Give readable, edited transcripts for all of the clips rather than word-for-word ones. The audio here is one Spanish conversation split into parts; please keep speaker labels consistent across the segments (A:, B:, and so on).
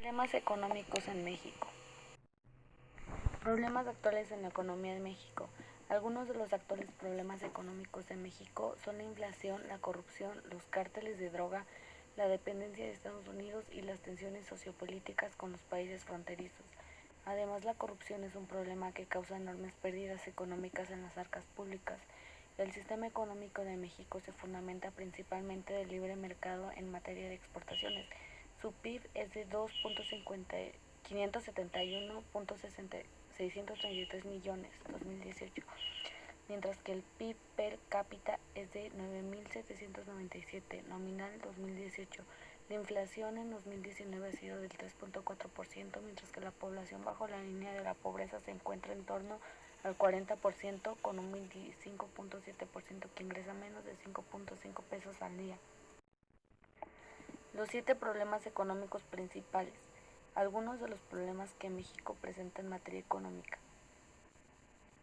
A: Problemas económicos en México. Problemas actuales en la economía de México. Algunos de los actuales problemas económicos de México son la inflación, la corrupción, los cárteles de droga, la dependencia de Estados Unidos y las tensiones sociopolíticas con los países fronterizos. Además, la corrupción es un problema que causa enormes pérdidas económicas en las arcas públicas. El sistema económico de México se fundamenta principalmente del libre mercado en materia de exportaciones. Su PIB es de 2.571.633 millones 2018, mientras que el PIB per cápita es de 9.797 nominal 2018. La inflación en 2019 ha sido del 3.4%, mientras que la población bajo la línea de la pobreza se encuentra en torno al 40%, con un 25.7% que ingresa menos de 5.5 pesos al día. Los 7 problemas económicos principales. Algunos de los problemas que México presenta en materia económica.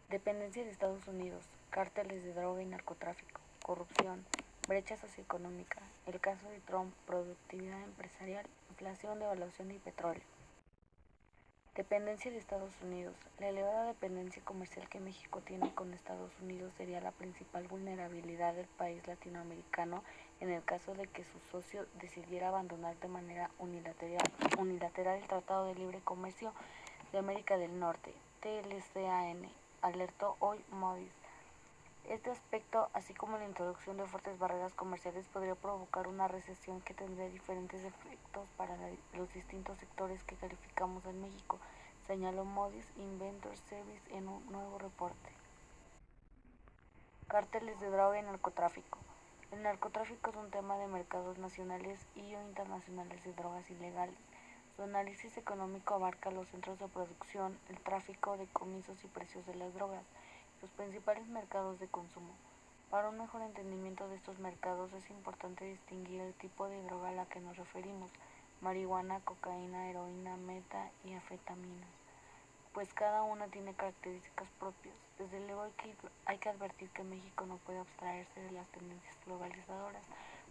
A: Dependencia de Estados Unidos, cárteles de droga y narcotráfico, corrupción, brecha socioeconómica, el caso de Trump, productividad empresarial, inflación, devaluación y petróleo. Dependencia de Estados Unidos. La elevada dependencia comercial que México tiene con Estados Unidos sería la principal vulnerabilidad del país latinoamericano en el caso de que su socio decidiera abandonar de manera unilateral el Tratado de Libre Comercio de América del Norte, TLCAN, alertó hoy Moody's. Este aspecto, así como la introducción de fuertes barreras comerciales, podría provocar una recesión que tendría diferentes efectos para los distintos sectores que calificamos en México, señaló Moody's Investor Service en un nuevo reporte. Cárteles de droga y narcotráfico. El narcotráfico es un tema de mercados nacionales y o internacionales de drogas ilegales. Su análisis económico abarca los centros de producción, el tráfico, decomisos y precios de las drogas, los principales mercados de consumo. Para un mejor entendimiento de estos mercados es importante distinguir el tipo de droga a la que nos referimos: marihuana, cocaína, heroína, meta y anfetaminas, pues cada una tiene características propias. Desde luego hay que advertir que México no puede abstraerse de las tendencias globalizadoras,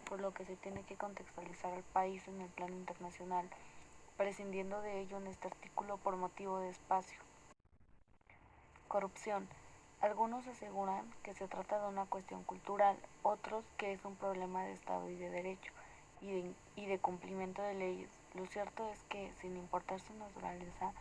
A: por lo que se tiene que contextualizar al país en el plano internacional, prescindiendo de ello en este artículo por motivo de espacio. Corrupción. Algunos aseguran que se trata de una cuestión cultural, otros que es un problema de Estado y de derecho, y de cumplimiento de leyes. Lo cierto es que, sin importar su naturaleza,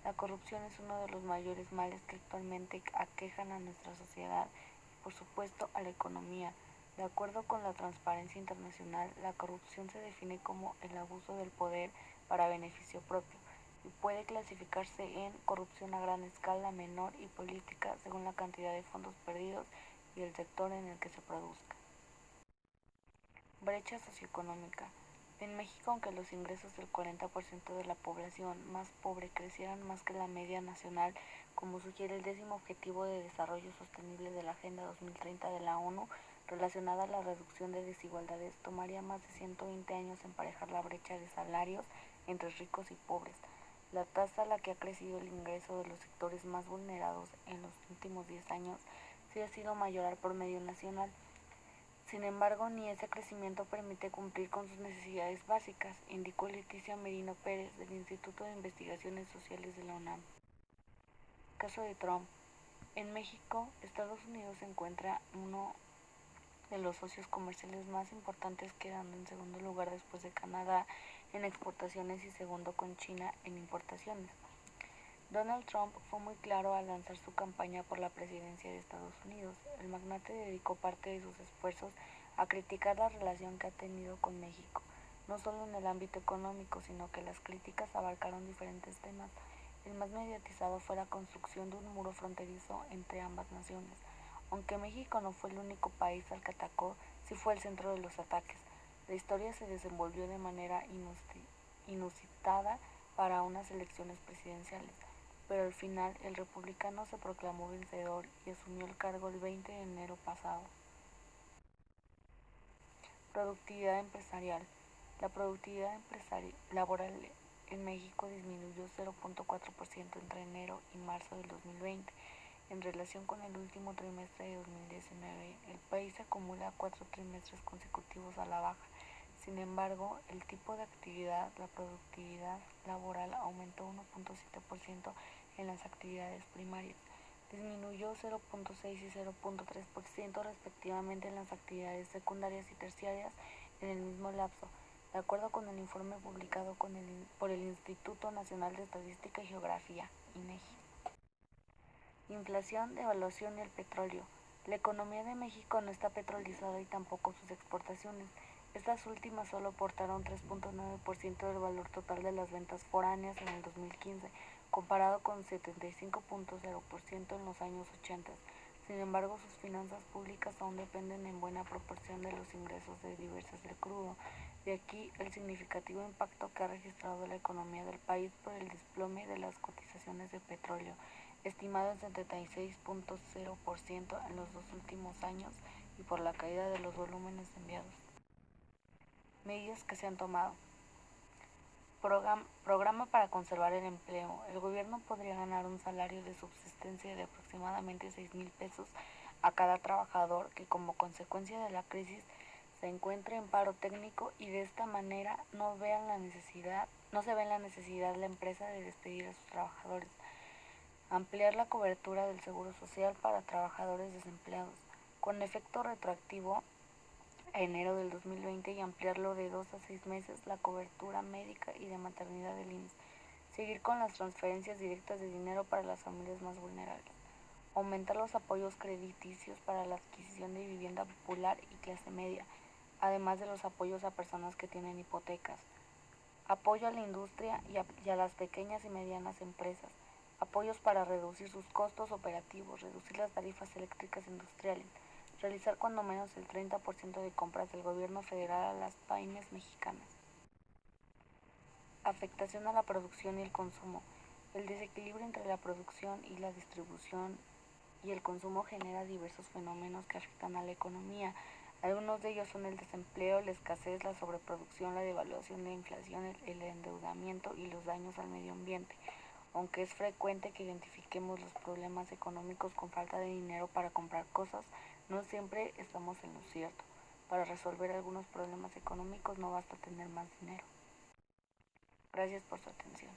A: la corrupción es uno de los mayores males que actualmente aquejan a nuestra sociedad y, por supuesto, a la economía. De acuerdo con la Transparencia Internacional, la corrupción se define como el abuso del poder para beneficio propio y puede clasificarse en corrupción a gran escala, menor y política según la cantidad de fondos perdidos y el sector en el que se produzca. Brecha socioeconómica. En México, aunque los ingresos del 40% de la población más pobre crecieran más que la media nacional, como sugiere el 10º Objetivo de Desarrollo Sostenible de la Agenda 2030 de la ONU, relacionada a la reducción de desigualdades, tomaría más de 120 años emparejar la brecha de salarios entre ricos y pobres. La tasa a la que ha crecido el ingreso de los sectores más vulnerados en los últimos 10 años sí ha sido mayor al promedio nacional. Sin embargo, ni ese crecimiento permite cumplir con sus necesidades básicas, indicó Leticia Merino Pérez, del Instituto de Investigaciones Sociales de la UNAM. Caso de Trump. En México, Estados Unidos se encuentra uno de los socios comerciales más importantes, quedando en segundo lugar después de Canadá en exportaciones y segundo con China en importaciones. Donald Trump fue muy claro al lanzar su campaña por la presidencia de Estados Unidos. El magnate dedicó parte de sus esfuerzos a criticar la relación que ha tenido con México, no solo en el ámbito económico, sino que las críticas abarcaron diferentes temas. El más mediatizado fue la construcción de un muro fronterizo entre ambas naciones. Aunque México no fue el único país al que atacó, sí fue el centro de los ataques. La historia se desenvolvió de manera inusitada para unas elecciones presidenciales, pero al final el republicano se proclamó vencedor y asumió el cargo el 20 de enero pasado. Productividad empresarial. La productividad laboral en México disminuyó 0.4% entre enero y marzo del 2020. En relación con el último trimestre de 2019, el país acumula 4 trimestres consecutivos a la baja, Sin embargo, el tipo de actividad, la productividad laboral aumentó 1.7% en las actividades primarias, disminuyó 0.6 y 0.3% respectivamente en las actividades secundarias y terciarias en el mismo lapso, de acuerdo con el informe publicado por el Instituto Nacional de Estadística y Geografía, INEGI. Inflación, devaluación y el petróleo. La economía de México no está petrolizada y tampoco sus exportaciones. Estas últimas solo aportaron 3.9% del valor total de las ventas foráneas en el 2015, comparado con 75.0% en los años 80. Sin embargo, sus finanzas públicas aún dependen en buena proporción de los ingresos derivados del crudo. De aquí el significativo impacto que ha registrado la economía del país por el desplome de las cotizaciones de petróleo, estimado en 76.0% en los 2 últimos años, y por la caída de los volúmenes enviados. Medidas que se han tomado. Programa para conservar el empleo. El gobierno podría ganar un salario de subsistencia de aproximadamente 6,000 pesos a cada trabajador que, como consecuencia de la crisis, se encuentre en paro técnico, y de esta manera no se ve la necesidad la empresa de despedir a sus trabajadores. Ampliar la cobertura del seguro social para trabajadores desempleados, con efecto retroactivo a enero del 2020, y ampliarlo de 2 a 6 meses la cobertura médica y de maternidad del IMSS. Seguir con las transferencias directas de dinero para las familias más vulnerables. Aumentar los apoyos crediticios para la adquisición de vivienda popular y clase media, además de los apoyos a personas que tienen hipotecas. Apoyo a la industria y a las pequeñas y medianas empresas. Apoyos para reducir sus costos operativos, reducir las tarifas eléctricas industriales, realizar cuando menos el 30% de compras del gobierno federal a las pymes mexicanas. Afectación a la producción y el consumo. El desequilibrio entre la producción y la distribución y el consumo genera diversos fenómenos que afectan a la economía. Algunos de ellos son el desempleo, la escasez, la sobreproducción, la devaluación, la inflación, el endeudamiento y los daños al medio ambiente. Aunque es frecuente que identifiquemos los problemas económicos con falta de dinero para comprar cosas, no siempre estamos en lo cierto. Para resolver algunos problemas económicos no basta tener más dinero. Gracias por su atención.